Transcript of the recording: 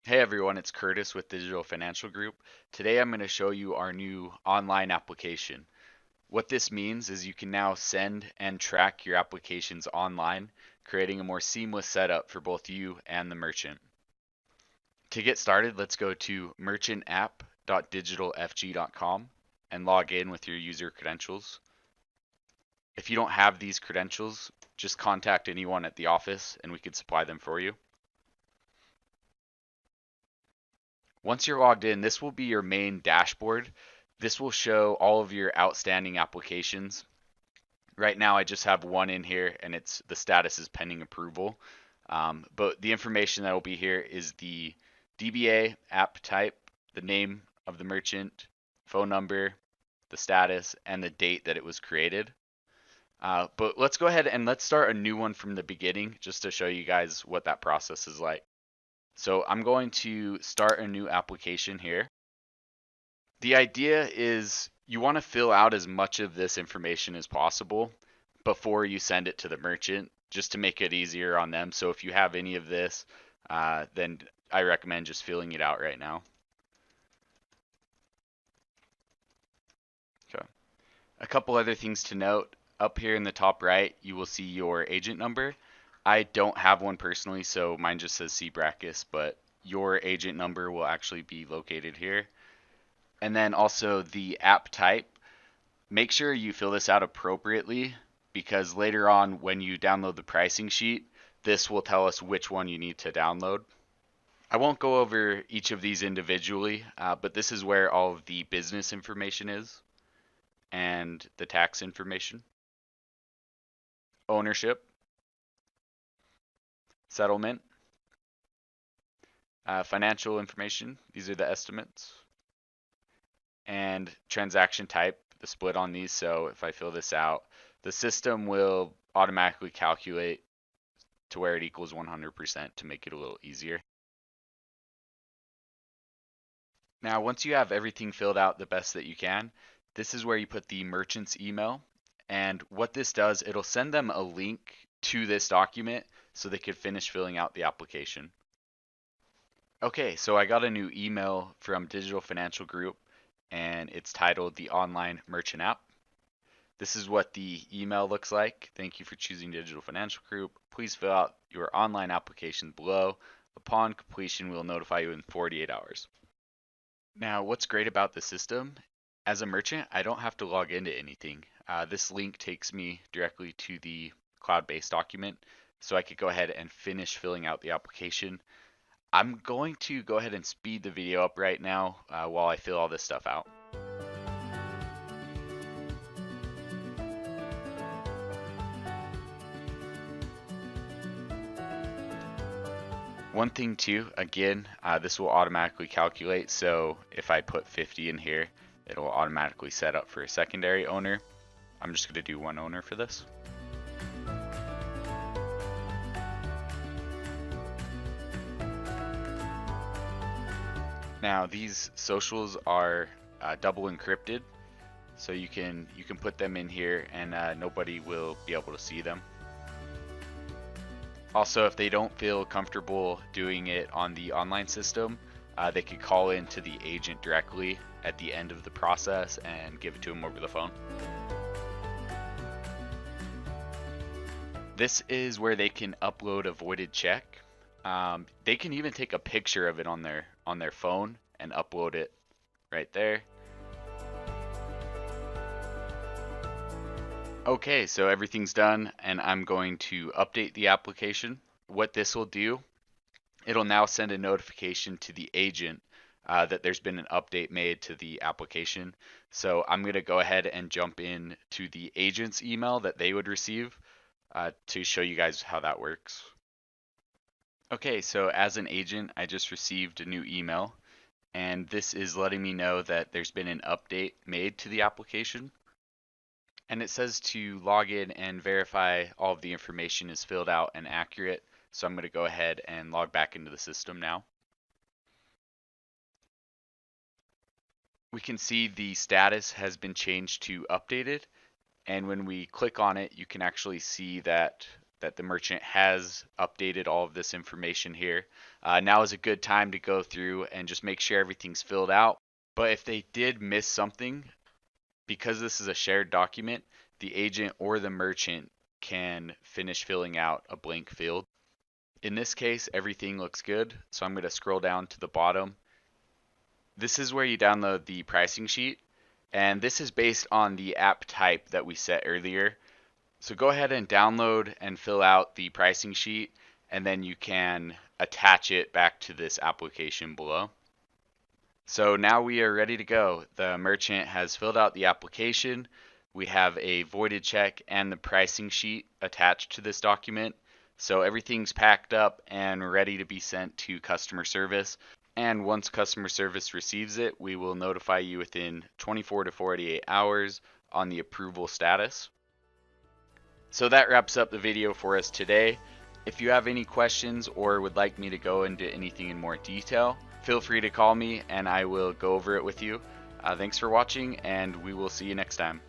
Hey everyone, it's Curtis with Digital Financial Group. Today I'm going to show you our new online application. What this means is you can now send and track your applications online, creating a more seamless setup for both you and the merchant. To get started, let's go to merchantapp.digitalfg.com and log in with your user credentials. If you don't have these credentials, just contact anyone at the office and we can supply them for you. Once you're logged in, this will be your main dashboard. This will show all of your outstanding applications. Right now, I just have one in here and the status is pending approval. But the information that will be here is the DBA, app type, the name of the merchant, phone number, the status, and the date that it was created. But let's go ahead and let's start a new one from the beginning just to show you guys what that process is like. So I'm going to start a new application here. The idea is you want to fill out as much of this information as possible before you send it to the merchant, just to make it easier on them. So if you have any of this, then I recommend just filling it out right now. Okay. A couple other things to note. Up here in the top right, you will see your agent number. I don't have one personally, so mine just says CBRACUS, but your agent number will actually be located here. And then also the app type. Make sure you fill this out appropriately because later on when you download the pricing sheet, this will tell us which one you need to download. I won't go over each of these individually, but this is where all of the business information is and the tax information, ownership, settlement, financial information. These are the estimates, and transaction type, the split on these. So if I fill this out, the system will automatically calculate to where it equals 100% to make it a little easier. Now, once you have everything filled out the best that you can, this is where you put the merchant's email. And what this does, it'll send them a link to this document so they could finish filling out the application. Okay, so I got a new email from Digital Financial Group and it's titled the Online Merchant App. This is what the email looks like. Thank you for choosing Digital Financial Group. Please fill out your online application below. Upon completion, we'll notify you in 48 hours. Now, what's great about the system, as a merchant, I don't have to log into anything. This link takes me directly to the cloud-based document, so I could go ahead and finish filling out the application. I'm going to go ahead and speed the video up right now while I fill all this stuff out. One thing too, again, this will automatically calculate. So if I put 50 in here, it'll automatically set up for a secondary owner. I'm just going to do one owner for this. Now these socials are double encrypted, so you can put them in here and nobody will be able to see them. Also, if they don't feel comfortable doing it on the online system, they could call in to the agent directly at the end of the process and give it to them over the phone. This is where they can upload a voided check. They can even take a picture of it on their phone and upload it right there. Okay, so everything's done and I'm going to update the application. What this will do, it'll now send a notification to the agent that there's been an update made to the application. So I'm going to go ahead and jump in to the agent's email that they would receive to show you guys how that works. Okay, so as an agent, I just received a new email, and this is letting me know that there's been an update made to the application. And it says to log in and verify all of the information is filled out and accurate. So I'm going to go ahead and log back into the system now. We can see the status has been changed to updated. And when we click on it, you can actually see that that the merchant has updated all of this information here. Now is a good time to go through and just make sure everything's filled out. But if they did miss something, because this is a shared document, the agent or the merchant can finish filling out a blank field. In this case, everything looks good, so I'm going to scroll down to the bottom. This is where you download the pricing sheet, and this is based on the app type that we set earlier. So go ahead and download and fill out the pricing sheet, and then you can attach it back to this application below. So now we are ready to go. The merchant has filled out the application. We have a voided check and the pricing sheet attached to this document. So everything's packed up and ready to be sent to customer service. And once customer service receives it, we will notify you within 24 to 48 hours on the approval status. So that wraps up the video for us today. If you have any questions or would like me to go into anything in more detail, feel free to call me and I will go over it with you. Thanks for watching, and we will see you next time.